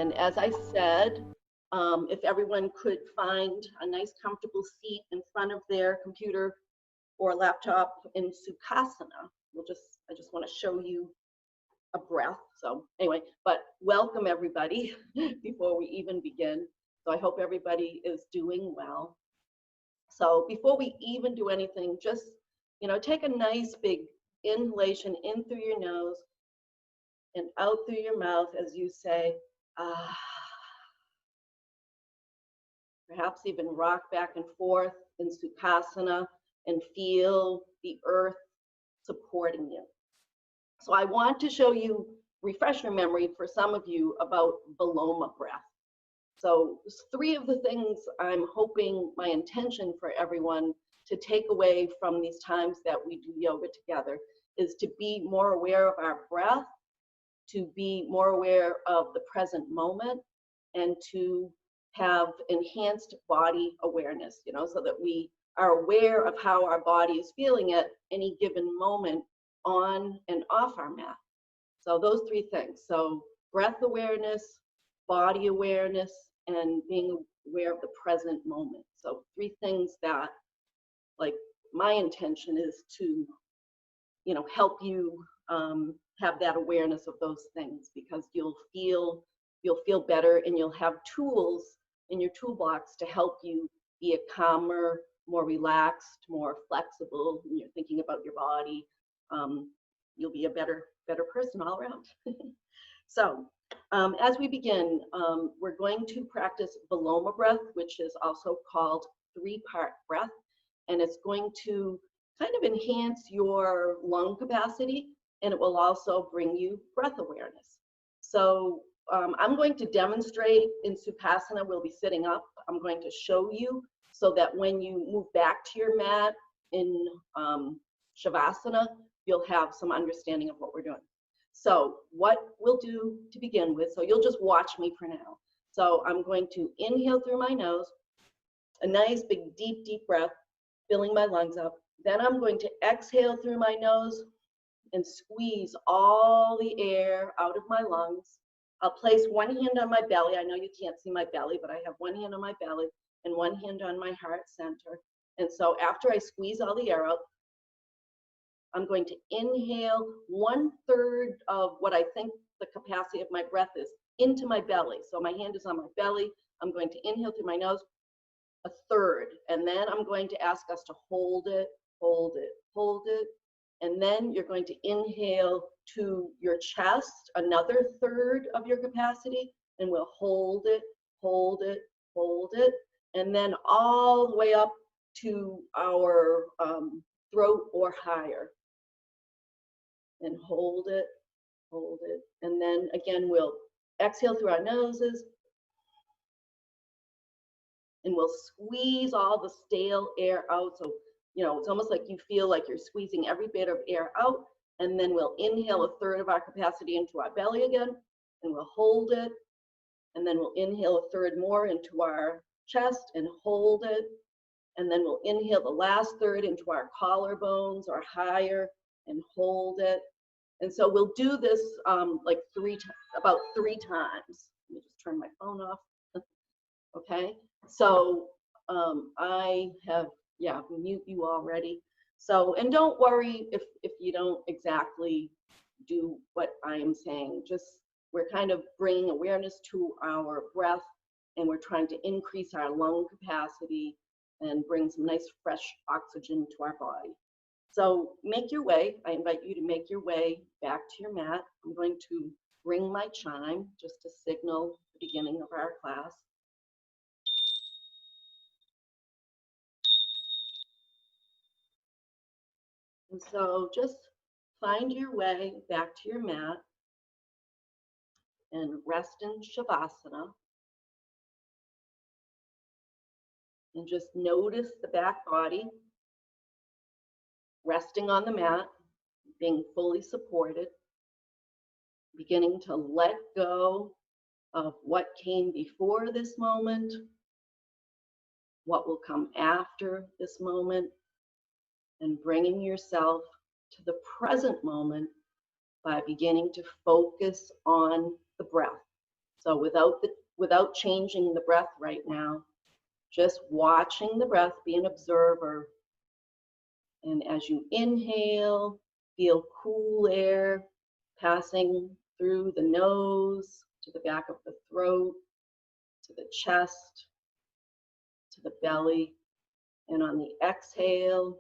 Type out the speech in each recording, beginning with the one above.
And as I said, if everyone could find a nice comfortable seat in front of their computer or laptop in Sukhasana, I just want to show you a breath. So anyway, but welcome everybody before we even begin. So I hope everybody is doing well. So before we even do anything, just, take a nice big inhalation in through your nose and out through your mouth as you say, ah. Perhaps even rock back and forth in Sukhasana and feel the earth supporting you. So I want to show you, refresh your memory for some of you about Viloma breath. So 3 of the things I'm hoping, my intention for everyone to take away from these times that we do yoga together is to be more aware of our breath, to be more aware of the present moment, and to have enhanced body awareness, so that we are aware of how our body is feeling at any given moment on and off our mat. So those 3 things. So breath awareness, body awareness, and being aware of the present moment. So 3 things that, like, my intention is to, help you have that awareness of those things, because you'll feel better and you'll have tools in your toolbox to help you be a calmer, more relaxed, more flexible when you're thinking about your body. You'll be a better person all around. So as we begin, we're going to practice Viloma breath, which is also called 3-part breath, and it's going to kind of enhance your lung capacity, and it will also bring you breath awareness. So I'm going to demonstrate in Sukhasana. We'll be sitting up. I'm going to show you so that when you move back to your mat in Shavasana, you'll have some understanding of what we're doing. So what we'll do to begin with, so you'll just watch me for now. So I'm going to inhale through my nose, a nice big deep, deep breath, filling my lungs up. Then I'm going to exhale through my nose and squeeze all the air out of my lungs. I'll place one hand on my belly. I know you can't see my belly, but I have one hand on my belly and one hand on my heart center. And so after I squeeze all the air out, I'm going to inhale 1/3 of what I think the capacity of my breath is into my belly. So my hand is on my belly. I'm going to inhale through my nose 1/3. And then I'm going to ask us to hold it, hold it, hold it. And then you're going to inhale to your chest, another 1/3 of your capacity, and we'll hold it, hold it, hold it. And then all the way up to our throat or higher. And hold it, hold it. And then again, we'll exhale through our noses. And we'll squeeze all the stale air out. So, it's almost like you feel like you're squeezing every bit of air out. And then we'll inhale 1/3 of our capacity into our belly again. And we'll hold it. And then we'll inhale 1/3 more into our chest and hold it. And then we'll inhale the last 1/3 into our collarbones or higher and hold it. And so we'll do this like about 3 times. Let me just turn my phone off. Okay, so I have, mute you already. So, and don't worry if you don't exactly do what I am saying. Just, we're kind of bringing awareness to our breath, and we're trying to increase our lung capacity and bring some nice fresh oxygen to our body. So make your way. I invite you to make your way back to your mat. I'm going to ring my chime just to signal the beginning of our class. And so just find your way back to your mat and rest in Shavasana. And just notice the back body resting on the mat, being fully supported, beginning to let go of what came before this moment, what will come after this moment, and bringing yourself to the present moment by beginning to focus on the breath. So without changing the breath right now, just watching the breath, be an observer. And as you inhale, feel cool air passing through the nose, to the back of the throat, to the chest, to the belly. And on the exhale,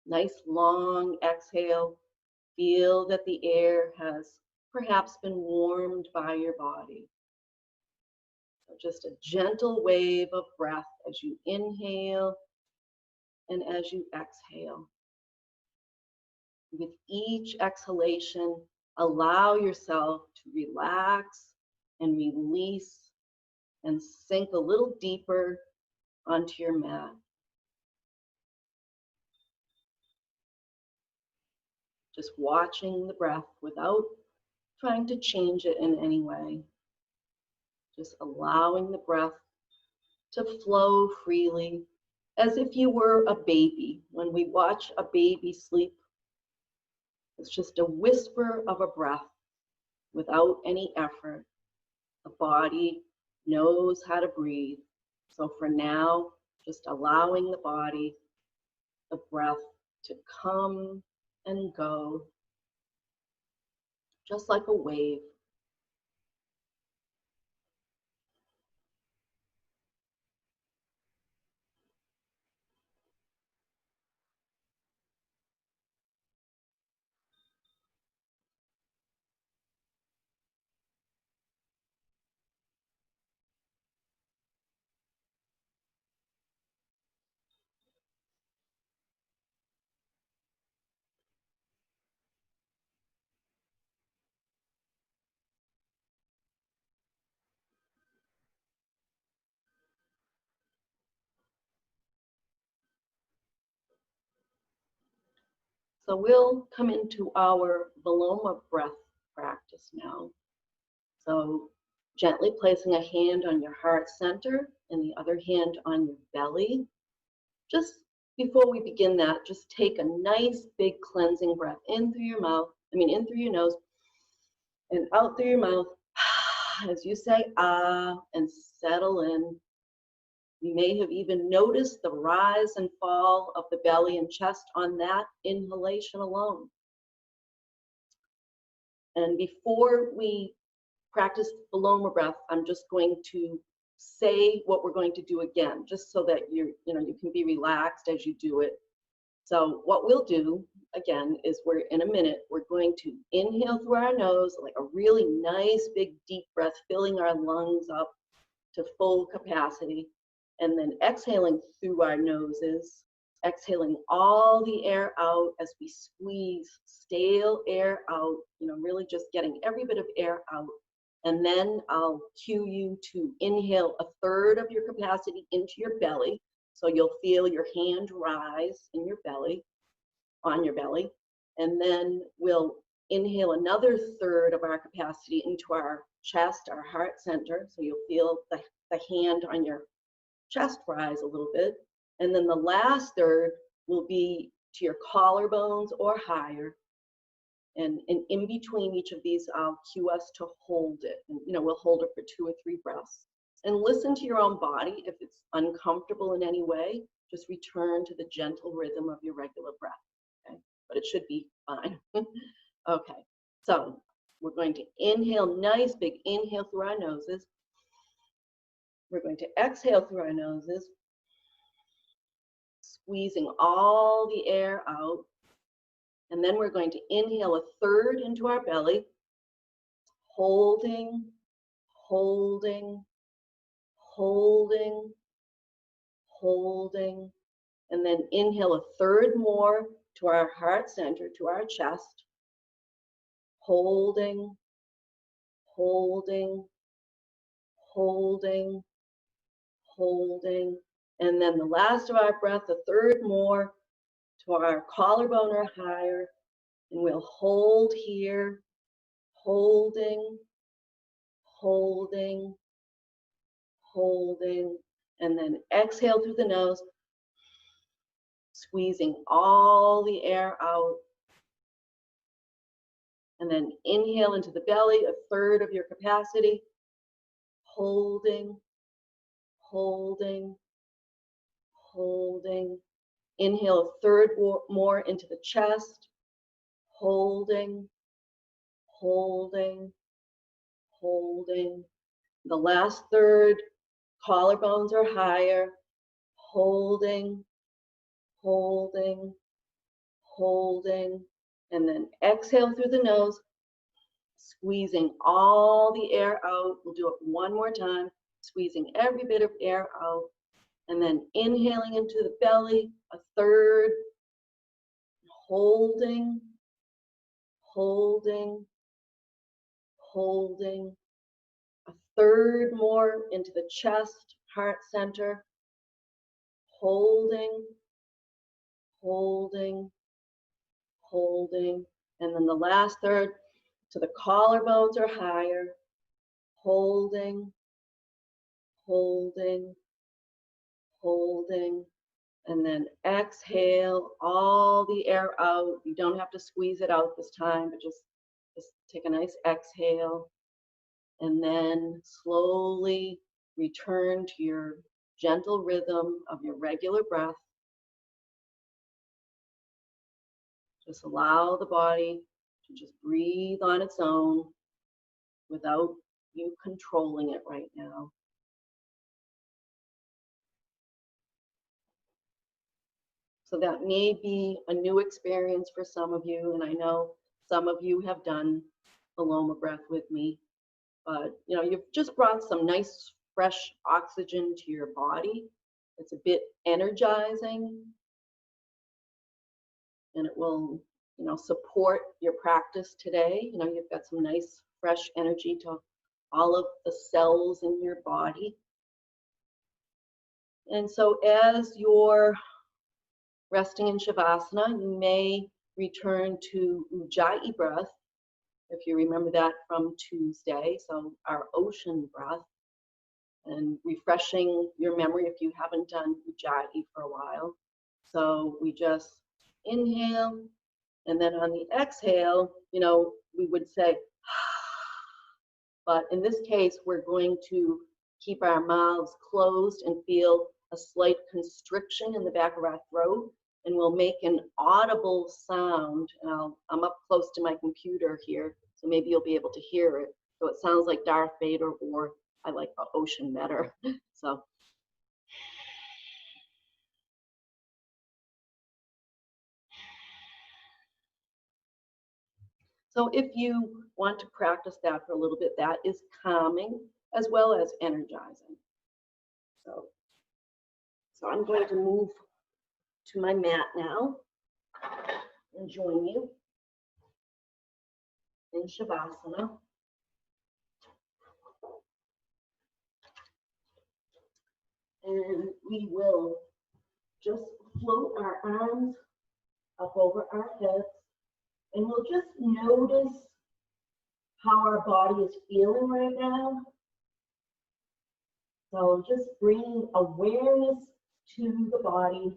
nice long exhale, feel that the air has perhaps been warmed by your body. So just a gentle wave of breath as you inhale and as you exhale. With each exhalation, allow yourself to relax and release and sink a little deeper onto your mat. Just watching the breath without trying to change it in any way. Just allowing the breath to flow freely as if you were a baby. When we watch a baby sleep, it's just a whisper of a breath without any effort. The body knows how to breathe. So for now, just allowing the body, the breath to come and go, just like a wave. So we'll come into our Viloma breath practice now. So gently placing a hand on your heart center and the other hand on your belly. Just before we begin that, just take a nice big cleansing breath in through your mouth, in through your nose and out through your mouth as you say ah and settle in. You may have even noticed the rise and fall of the belly and chest on that inhalation alone. And before we practice Viloma breath, I'm just going to say what we're going to do again, just so that you can be relaxed as you do it. So what we'll do again is in a minute, we're going to inhale through our nose, like a really nice big deep breath, filling our lungs up to full capacity, and then exhaling through our noses, exhaling all the air out as we squeeze stale air out, really just getting every bit of air out. And then I'll cue you to inhale a third of your capacity into your belly. So you'll feel your hand rise in your belly, on your belly. And then we'll inhale another third of our capacity into our chest, our heart center. So you'll feel the hand on your chest rise a little bit. And then the last third will be to your collarbones or higher. And in between each of these, I'll cue us to hold it. And, we'll hold it for 2 or 3 breaths. And listen to your own body. If it's uncomfortable in any way, just return to the gentle rhythm of your regular breath. Okay? But it should be fine. Okay, so we're going to inhale, nice big inhale through our noses. We're going to exhale through our noses, squeezing all the air out. And then we're going to inhale a third into our belly, holding, holding, holding, holding, and then inhale a third more to our heart center, to our chest, holding, holding, holding, holding, and then the last of our breath, a third more to our collarbone or higher, and we'll hold here, holding, holding, holding, and then exhale through the nose, squeezing all the air out, and then inhale into the belly, a third of your capacity, holding, holding, holding. Inhale a third more into the chest, holding, holding, holding. The last third, collarbones are higher, holding, holding, holding. And then exhale through the nose, squeezing all the air out. We'll do it one more time, squeezing every bit of air out. And then inhaling into the belly, a third, holding, holding, holding. A third more into the chest, heart center, holding, holding, holding. And then the last third to the collarbones or higher, holding, holding, holding. And then exhale all the air out. You don't have to squeeze it out this time, but just take a nice exhale. And then slowly return to your gentle rhythm of your regular breath. Just allow the body to just breathe on its own without you controlling it right now. So that may be a new experience for some of you, and I know some of you have done Viloma breath with me, but you know, you've just brought some nice fresh oxygen to your body. It's a bit energizing, and it will, you know, support your practice today. You know, you've got some nice fresh energy to all of the cells in your body. And so as you're resting in Shavasana, you may return to Ujjayi breath, if you remember that from Tuesday, so our ocean breath, and refreshing your memory if you haven't done Ujjayi for a while. So we just inhale, and then on the exhale, you know, we would say, but in this case, we're going to keep our mouths closed and feel a slight constriction in the back of our throat, and we'll make an audible sound. And I'm up close to my computer here, so maybe you'll be able to hear it. So it sounds like Darth Vader, or I like the ocean better. So. So if you want to practice that for a little bit, that is calming as well as energizing. So I'm going to move to my mat now and join you in Shavasana. And we will just float our arms up over our heads, and we'll just notice how our body is feeling right now. So just bringing awareness to the body.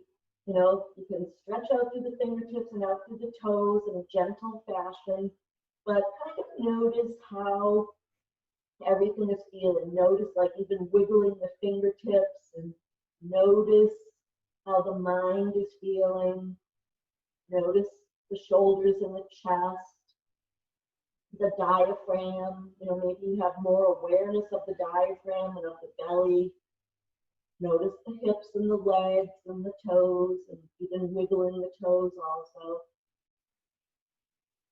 You know, you can stretch out through the fingertips and out through the toes in a gentle fashion, but kind of notice how everything is feeling. Notice like even wiggling the fingertips, and notice how the mind is feeling. Notice the shoulders and the chest, the diaphragm. You know, maybe you have more awareness of the diaphragm and of the belly. Notice the hips and the legs and the toes, and even wiggling the toes also.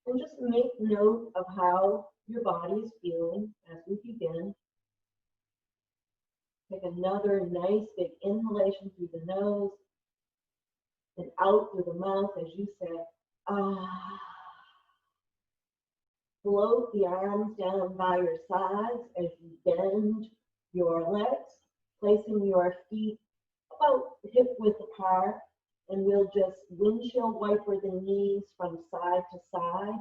And just make note of how your body is feeling as we begin. Take another nice big inhalation through the nose and out through the mouth as you say, ah. Float the arms down by your sides as you bend your legs, placing your feet about hip width apart, and we'll just windshield wiper the knees from side to side,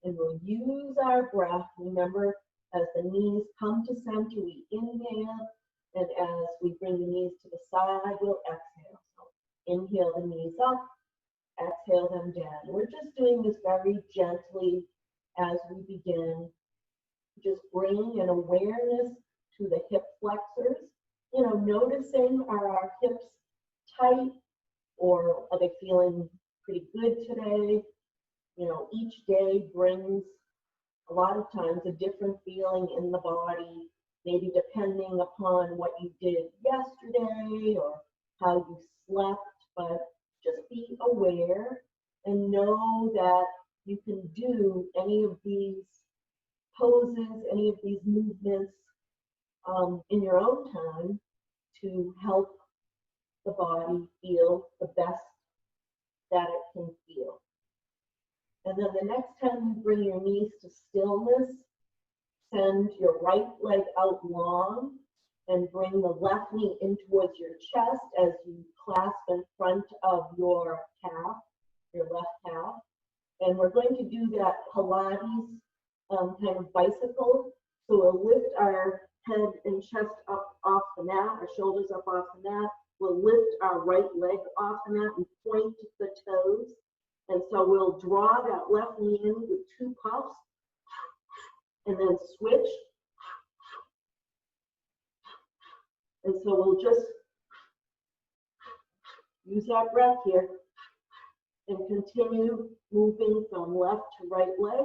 and we'll use our breath. Remember, as the knees come to center, we inhale, and as we bring the knees to the side, we'll exhale. So inhale the knees up, exhale them down. We're just doing this very gently as we begin. Just bring an awareness to the hip flexors. You know, noticing, are our hips tight, or are they feeling pretty good today? You know, each day brings a lot of times a different feeling in the body, maybe depending upon what you did yesterday or how you slept, but just be aware and know that you can do any of these poses, any of these movements in your own time to help the body feel the best that it can feel. And then the next time you bring your knees to stillness, send your right leg out long and bring the left knee in towards your chest as you clasp in front of your calf, your left calf. And we're going to do that Pilates kind of bicycle. So we'll lift our head and chest up off the mat, our shoulders up off the mat. We'll lift our right leg off the mat and point the toes. And so we'll draw that left knee in with 2 puffs and then switch. And so we'll just use our breath here and continue moving from left to right leg.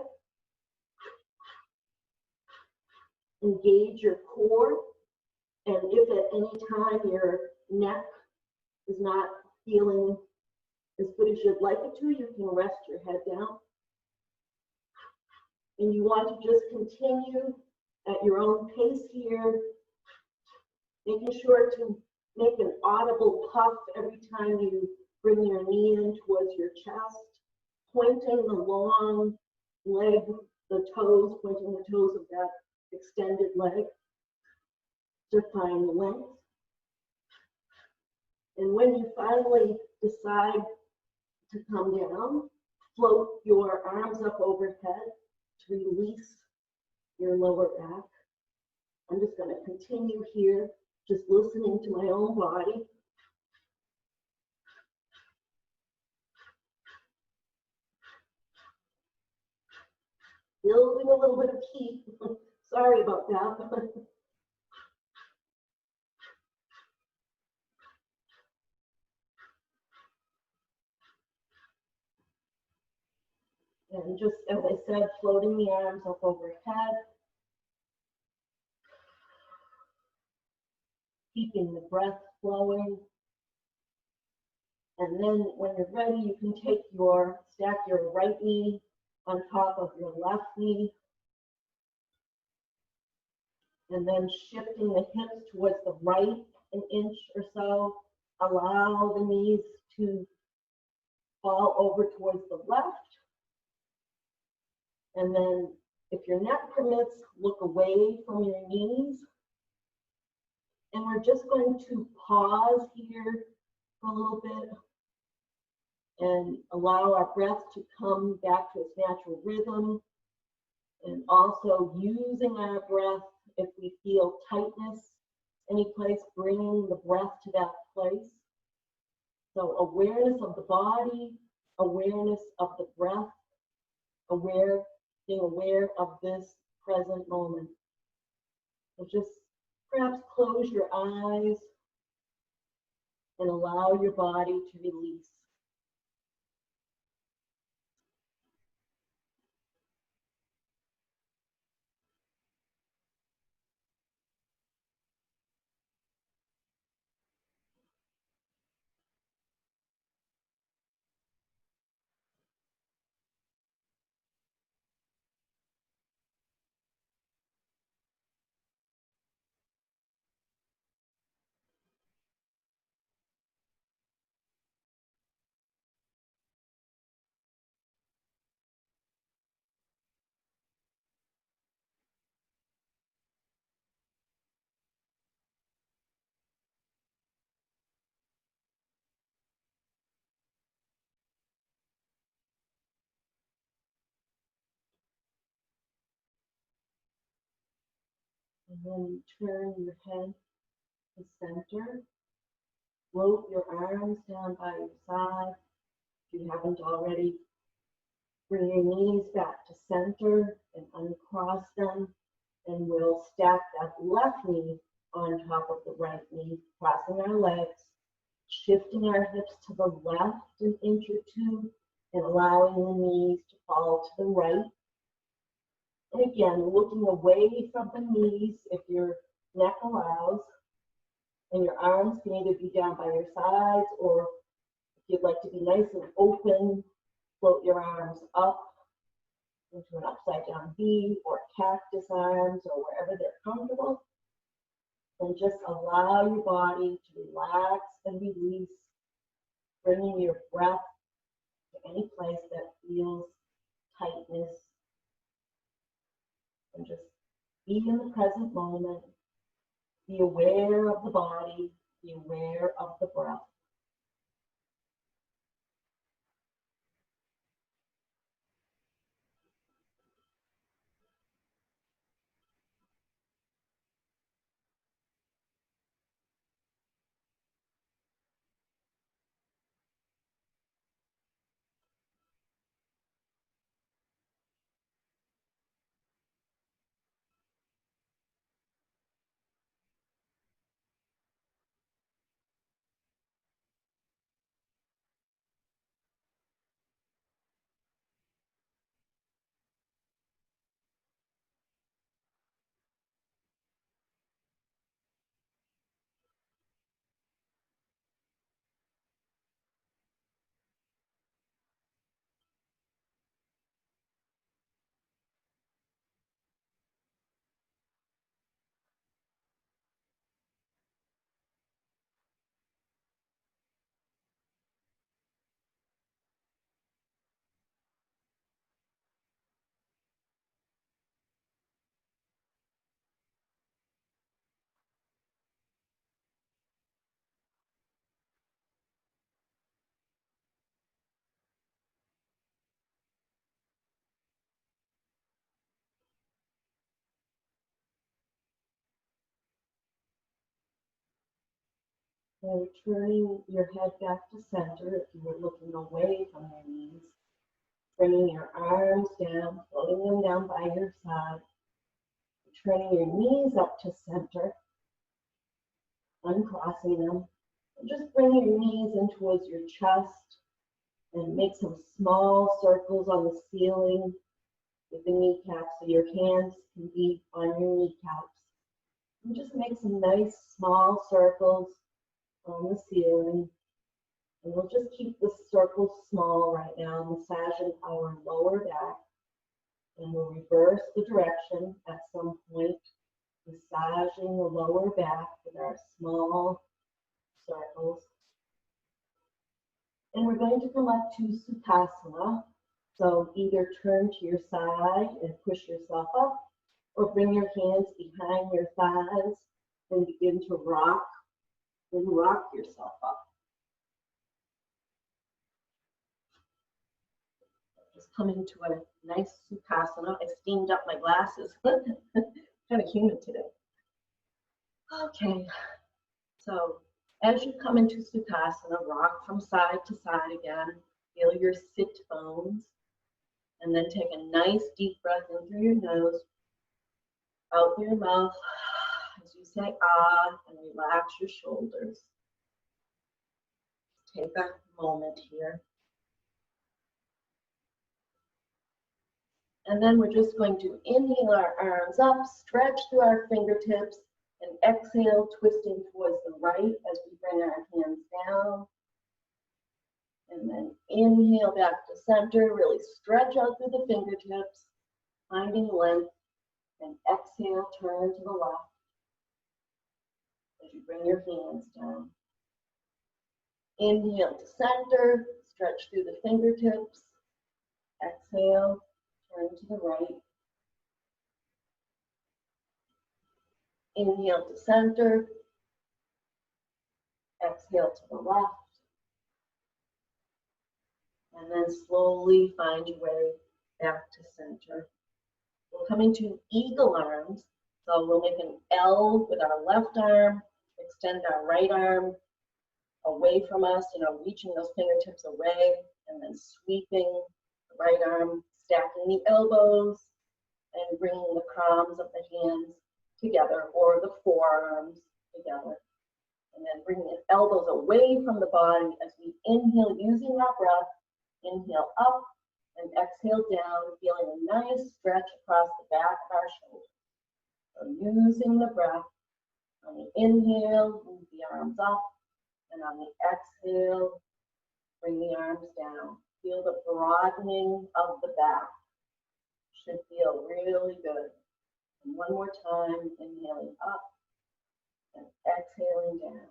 Engage your core. And if at any time your neck is not feeling as good as you'd like it to, you can rest your head down. And you want to just continue at your own pace here, making sure to make an audible puff every time you bring your knee in towards your chest, pointing the long leg, the toes, pointing the toes of that extended leg to find length. And when you finally decide to come down, float your arms up overhead to release your lower back. I'm just going to continue here, just listening to my own body. Building a little bit of heat. Sorry about that. And just, as I said, floating the arms up overhead. Keeping the breath flowing. And then when you're ready, you can stack your right knee on top of your left knee. And then shifting the hips towards the right an inch or so. Allow the knees to fall over towards the left. And then if your neck permits, look away from your knees. And we're just going to pause here for a little bit and allow our breath to come back to its natural rhythm. And also using our breath, if we feel tightness any place, bringing the breath to that place. So awareness of the body, awareness of the breath, being aware of this present moment. So just perhaps close your eyes and allow your body to release. And then turn your head to center. Float your arms down by your side. If you haven't already, bring your knees back to center and uncross them And we'll stack that left knee on top of the right knee, crossing our legs, shifting our hips to the left an inch or two, and allowing the knees to fall to the right. And again, looking away from the knees if your neck allows, and your arms can either be down by your sides, or if you'd like to be nice and open, float your arms up into an upside down V or cactus arms or wherever they're comfortable. And just allow your body to relax and release, bringing your breath to any place that feels tightness. And just be in the present moment. Be aware of the body. Be aware of the breath. And turning your head back to center if you were looking away from your knees. Bringing your arms down, floating them down by your side. Turning your knees up to center, uncrossing them. And just bring your knees in towards your chest and make some small circles on the ceiling with the kneecaps, so your hands can be on your kneecaps. And just make some nice small circles on the ceiling. And we'll just keep the circles small right now, massaging our lower back. And we'll reverse the direction at some point, massaging the lower back with our small circles. And we're going to come up to Sukhasana. So either turn to your side and push yourself up, or bring your hands behind your thighs and begin to rock and rock yourself up. Just coming to a nice Sukhasana. I steamed up my glasses. Kind of humid today. Okay, so as you come into Sukhasana, rock from side to side again. Feel your sit bones. And then take a nice deep breath in through your nose, out through your mouth as you say ah, and relax your shoulders. Take a moment here. And then we're just going to inhale our arms up, stretch through our fingertips, and exhale, twisting towards the right as we bring our hands down. And then inhale back to center, really stretch out through the fingertips, finding length, and exhale, turn to the left as you bring your hands down. Inhale to center, stretch through the fingertips, exhale, turn to the right. Inhale to center, exhale to the left. And then slowly find your way back to center. We're coming to eagle arms. So we'll make an L with our left arm, extend our right arm away from us, reaching those fingertips away, and then sweeping the right arm, stacking the elbows, and bringing the palms of the hands together or the forearms together. And then bringing the elbows away from the body as we inhale using our breath. Inhale up and exhale down, feeling a nice stretch across the back of our shoulders. So using the breath, on the inhale, move the arms up, and on the exhale, bring the arms down. Feel the broadening of the back. Should feel really good. And one more time, inhaling up and exhaling down.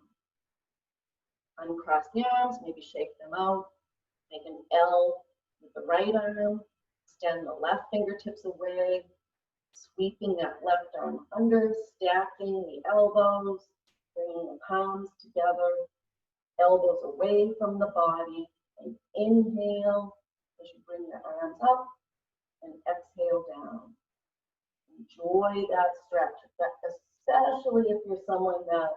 Uncross the arms, maybe shake them out. Make an L with the right arm. Extend the left fingertips away. Sweeping that left arm under, stacking the elbows, bringing the palms together, elbows away from the body, and inhale as you bring the arms up and exhale down. Enjoy that stretch, especially if you're someone that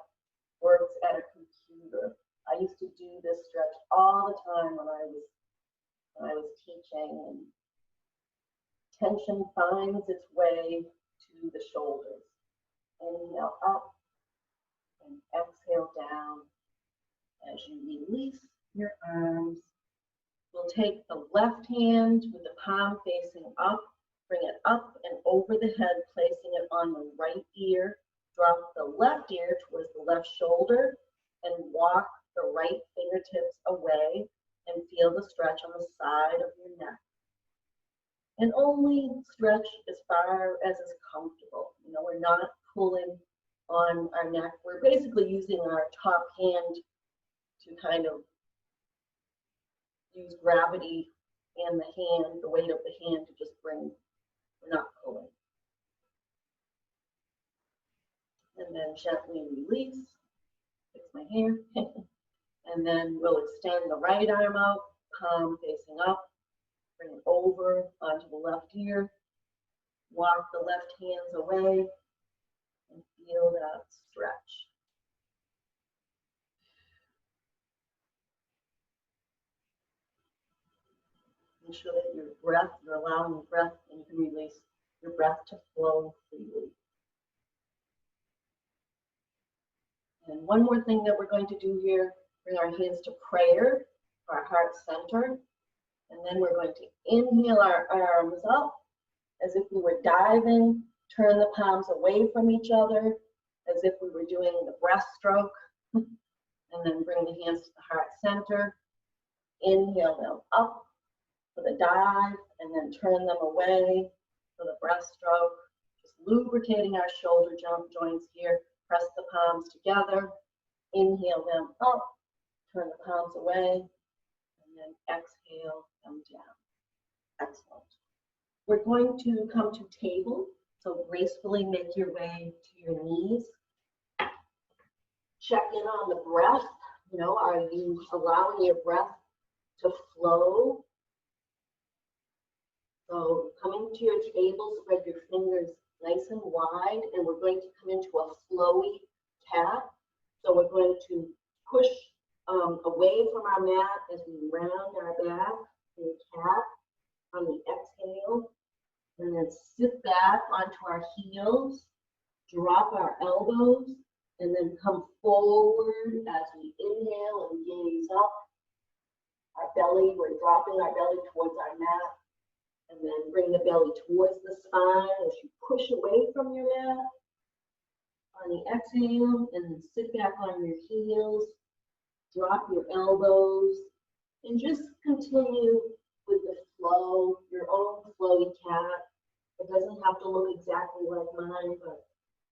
works at a computer. I used to do this stretch all the time when I was teaching, and tension finds its way to the shoulders. Inhale up and exhale down. As you release your arms, we'll take the left hand with the palm facing up, bring it up and over the head, placing it on the right ear. Drop the left ear towards the left shoulder and walk the right fingertips away and feel the stretch on the side of your neck. And only stretch as far as is comfortable. You know, we're not pulling on our neck. We're basically using our top hand to kind of use gravity and the hand, the weight of the hand to just bring, we're not pulling. And then gently release, fix my hair. And then we'll extend the right arm out, palm facing up, bring it over onto the left ear, walk the left hands away, and feel that stretch. Make sure that your breath, you're allowing your breath, and you can release your breath to flow freely. And one more thing that we're going to do here, bring our hands to prayer, our heart center. And then we're going to inhale our arms up as if we were diving, turn the palms away from each other as if we were doing the breaststroke. And then bring the hands to the heart center. Inhale them up for the dive and then turn them away for the breaststroke. Just lubricating our shoulder joints here. Press the palms together. Inhale them up, turn the palms away, and then exhale them down. Excellent. We're going to come to table, so gracefully make your way to your knees. Check in on the breath. You know, are you allowing your breath to flow? So coming to your table, spread your fingers nice and wide, and we're going to come into a flowy cat. So we're going to push away from our mat as we round our back in cat on the exhale, and then sit back onto our heels, drop our elbows, and then come forward as we inhale and gaze up. Our belly, we're dropping our belly towards our mat, and then bring the belly towards the spine as you push away from your mat. On the exhale, and then sit back on your heels, drop your elbows, and just continue with the flow, your own flowy cat. It doesn't have to look exactly like mine, but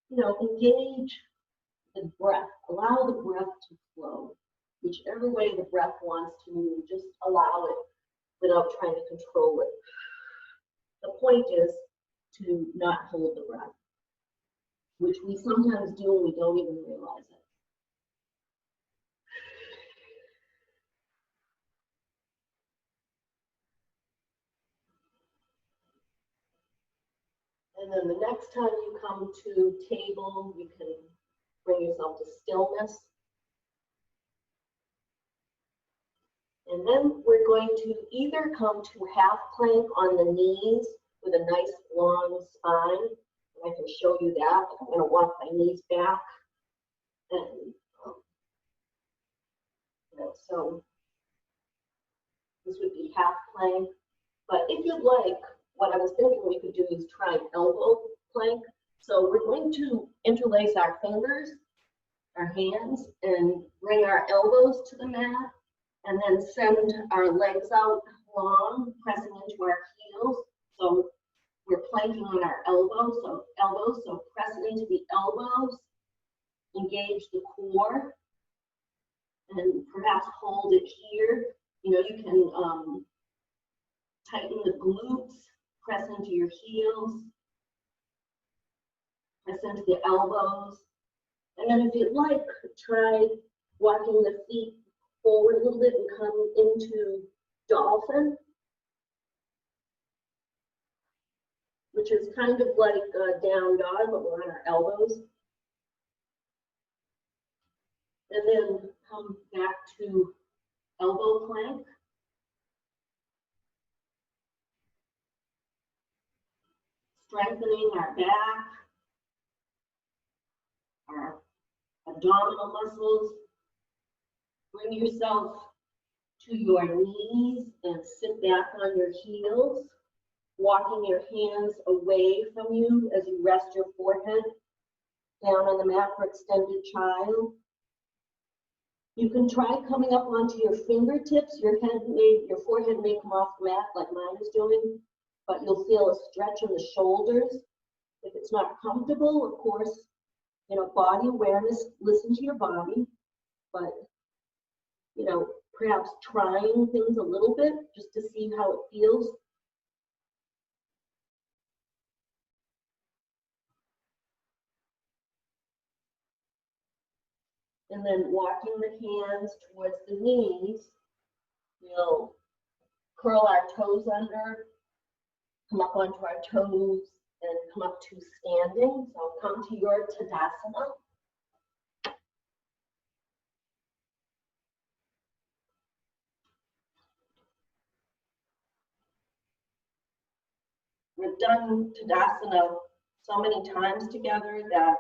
you know, engage the breath. Allow the breath to flow. Whichever way the breath wants to move, just allow it without trying to control it. The point is to not hold the breath, which we sometimes do and we don't even realize it. And then the next time you come to table, you can bring yourself to stillness. And then we're going to either come to half plank on the knees, with a nice long spine. And I can show you that. I'm going to walk my knees back. And so this would be half plank. But if you'd like, what I was thinking we could do is try an elbow plank. So we're going to interlace our fingers, our hands, and bring our elbows to the mat, and then send our legs out long, pressing into our heels. So we're planking on our elbows, so press into the elbows, engage the core, and perhaps hold it here. You know, you can tighten the glutes, press into your heels, press into the elbows. And then if you'd like, try walking the feet forward a little bit and come into dolphin, which is kind of like a down dog, but we're on our elbows. And then come back to elbow plank. Strengthening our back, our abdominal muscles. Bring yourself to your knees and sit back on your heels, walking your hands away from you as you rest your forehead down on the mat for extended child. You can try coming up onto your fingertips. Your forehead may come off the mat like mine is doing, but you'll feel a stretch in the shoulders. If it's not comfortable, of course, you know, body awareness, listen to your body, but, you know, perhaps trying things a little bit just to see how it feels. And then walking the hands towards the knees, we'll curl our toes under, come up onto our toes, and come up to standing. So come to your Tadasana. We've done Tadasana so many times together that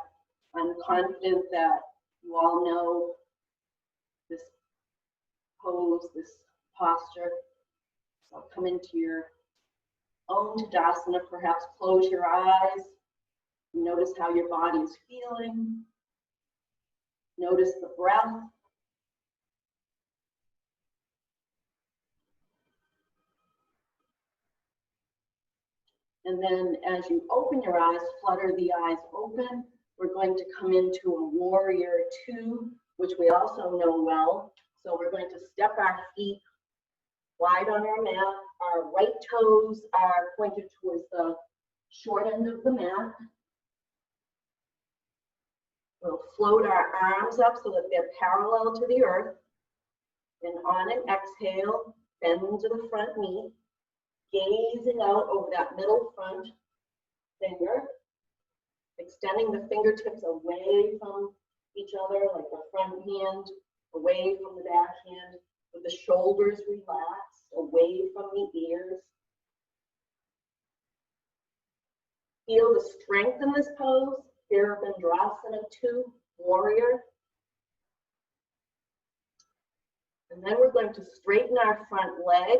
I'm confident that you all know this pose, this posture. So come into your own Tadasana, perhaps close your eyes. Notice how your body is feeling. Notice the breath. And then as you open your eyes, flutter the eyes open. We're going to come into a warrior two, which we also know well. So we're going to step our feet wide on our mat. Our right toes are pointed towards the short end of the mat. We'll float our arms up so that they're parallel to the earth. And on an exhale, bend to the front knee, gazing out over that middle front finger, extending the fingertips away from each other, like the front hand away from the back hand, with the shoulders relaxed, away from the ears. Feel the strength in this pose. Virabhadrasana 2, warrior. And then we're going to straighten our front leg,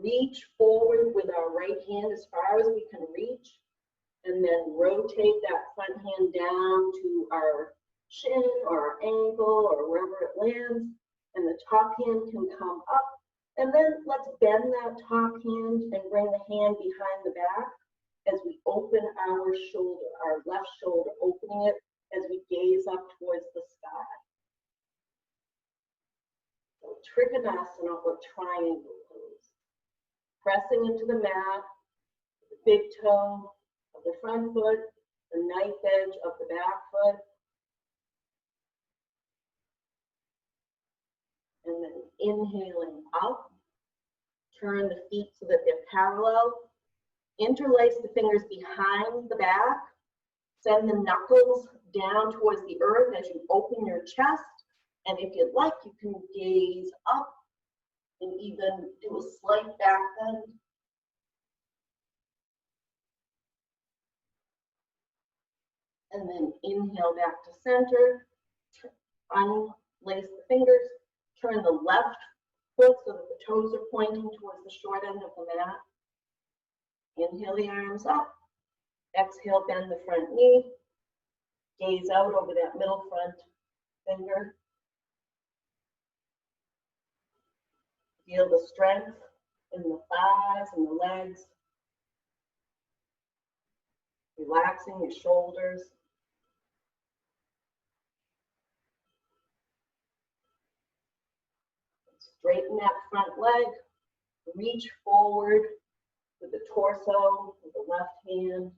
reach forward with our right hand as far as we can reach, and then rotate that front hand down to our shin or our ankle or wherever it lands, and the top hand can come up. And then let's bend that top hand and bring the hand behind the back as we open our shoulder, our left shoulder, opening it as we gaze up towards the sky. So Trikonasana or triangle pose. Pressing into the mat, the big toe of the front foot, the knife edge of the back foot. And then inhaling up, turn the feet so that they're parallel. Interlace the fingers behind the back. Send the knuckles down towards the earth as you open your chest. And if you'd like, you can gaze up and even do a slight back bend. And then inhale back to center. Unlace the fingers. Turn the left foot so that the toes are pointing towards the short end of the mat. Inhale the arms up. Exhale, bend the front knee. Gaze out over that middle front finger. Feel the strength in the thighs and the legs. Relaxing your shoulders. Straighten that front leg. Reach forward with the torso, with the left hand.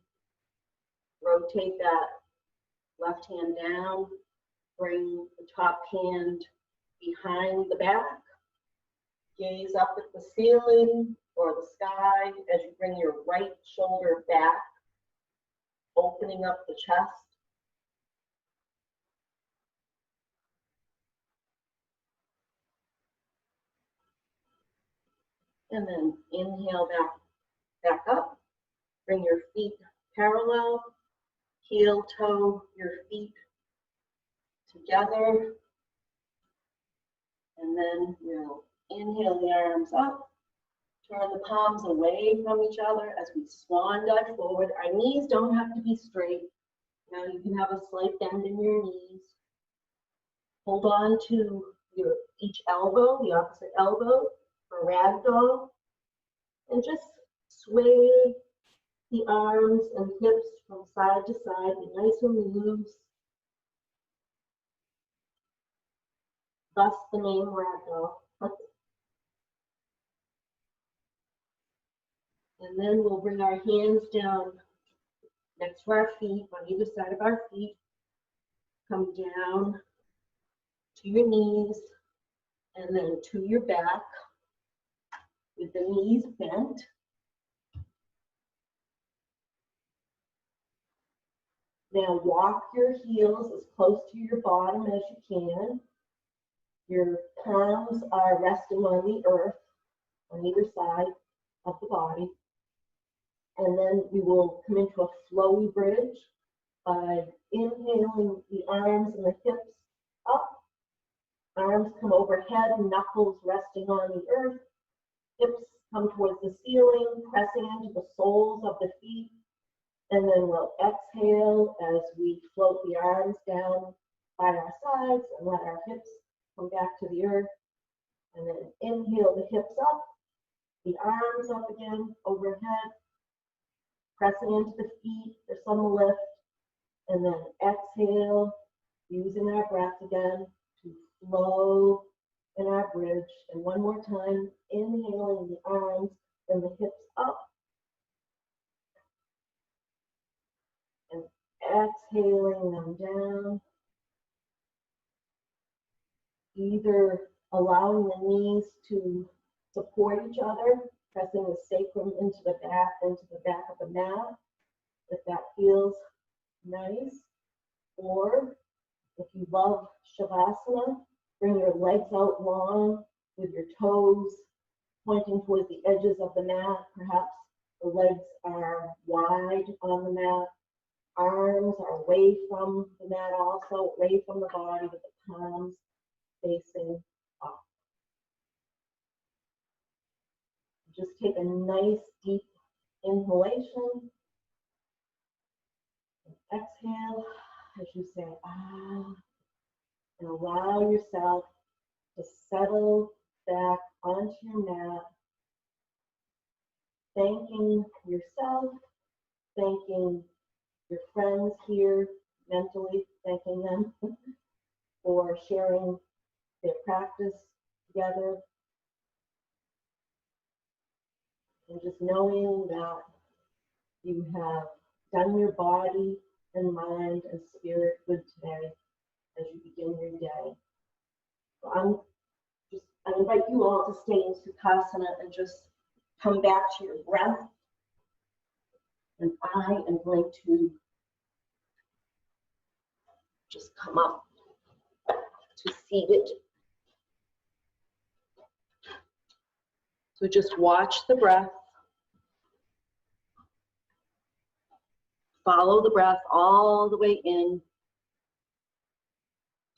Rotate that left hand down. Bring the top hand behind the back. Gaze up at the ceiling or the sky as you bring your right shoulder back, opening up the chest. And then inhale back up. Bring your feet parallel. Heel toe your feet together. And then we'll inhale the arms up. Turn the palms away from each other as we swan dive forward. Our knees don't have to be straight. Now you can have a slight bend in your knees. Hold on to each elbow, the opposite elbow, for ragdoll. And just sway the arms and hips from side to side. Be nice and loose. Thus the name ragdoll. And then we'll bring our hands down next to our feet, on either side of our feet. Come down to your knees and then to your back with the knees bent. Now walk your heels as close to your bottom as you can. Your palms are resting on the earth on either side of the body. And then we will come into a flowy bridge by inhaling the arms and the hips up. Arms come overhead, knuckles resting on the earth. Hips come towards the ceiling, pressing into the soles of the feet. And then we'll exhale as we float the arms down by our sides and let our hips come back to the earth. And then inhale the hips up, the arms up again overhead, pressing into the feet for some lift. And then exhale, using our breath again to flow in our bridge. And one more time, inhaling the arms and the hips up. And exhaling them down. Either allowing the knees to support each other, pressing the sacrum into the back of the mat, if that feels nice. Or if you love Shavasana, bring your legs out long with your toes pointing towards the edges of the mat. Perhaps the legs are wide on the mat. Arms are away from the mat also, away from the body with the palms facing up. Just take a nice deep inhalation. And exhale as you say, ah. And allow yourself to settle back onto your mat, thanking yourself, thanking your friends here, mentally thanking them for sharing their practice together. And just knowing that you have done your body and mind and spirit good today as you begin your day. So I invite you all to stay in Sukhasana and just come back to your breath. And I am going to just come up to seated. So just watch the breath. follow the breath all the way in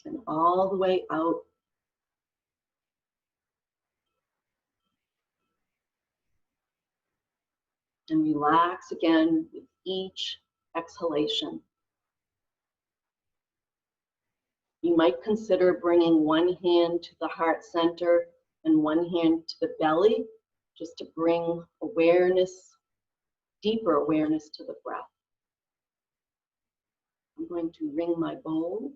and all the way out. And relax again with each exhalation. You might consider bringing one hand to the heart center and one hand to the belly, just to bring awareness, deeper awareness to the breath. I'm going to ring my bowl.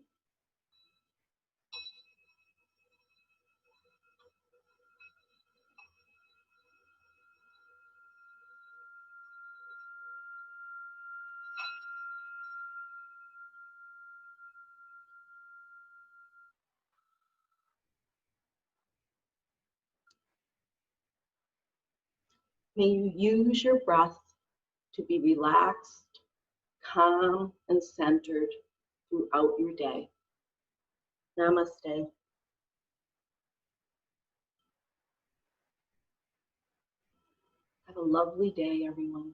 May you use your breath to be relaxed, calm, and centered throughout your day. Namaste. Have a lovely day, everyone.